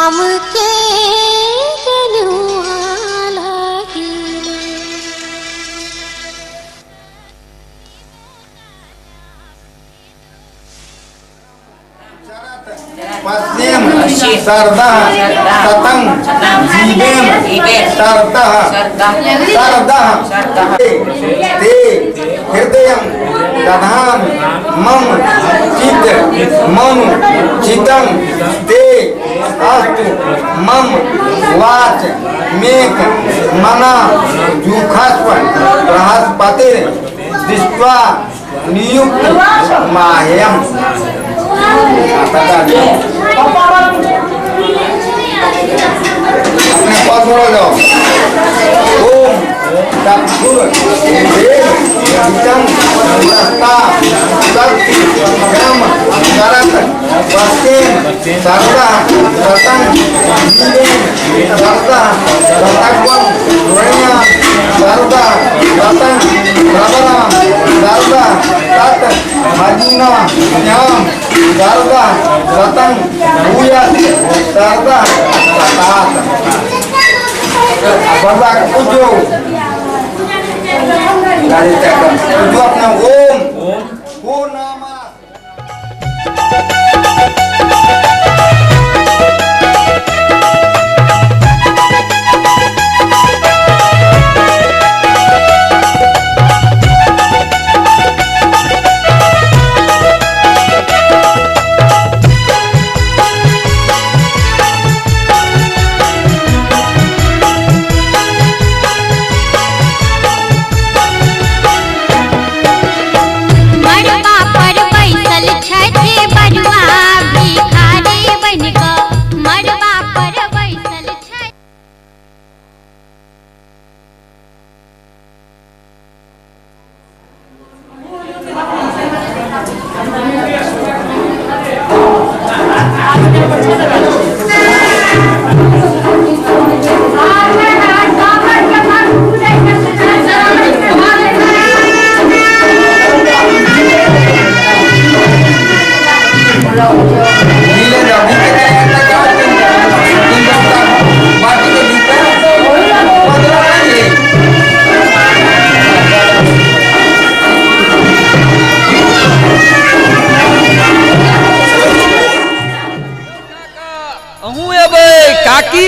हमके जनुआ लागी पश्चिम सरदा सतंग जीवेम सरदा सरदा ते हृदयं दधाम मम चित्त मम चित्तं ते अस्तु मम वाच मेक मना जुखस्व बृहस्पति दृष्ट्वा नियुक्त माह्यम अपने पास हो जाओ। ओम तत्पुर देव विचम सत्ता शक्ति ब्रह्म शरत पश्चिम सरदा सतंग जीवेन सरदा सतंगम ध्वनिया सरदा सतंग प्रबलम सरदा सत मजीना ज्ञान सरदा सतंग भूयस सरदा सतात बरदा पूजो पूजो अपना ओम पूर्णमा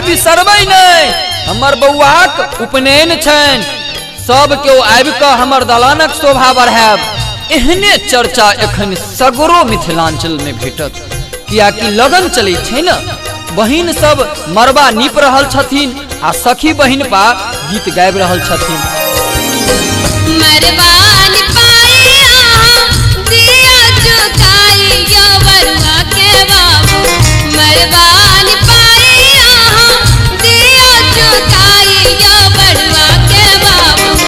बिसरबै नहीं हमर बउआक उपनयन छन सब केओ आबि कऽ हमर दलानक शोभा बढ़ायब। एहने चर्चा एखन सगरो मिथिलांचल में भेटत कियाकि लगन चलै छै न। बहिन सब मरबा नीप रहल छथिन आ सखी बहिन पा गीत गाबि रहल छथिन। मरबा निपाया दिया जो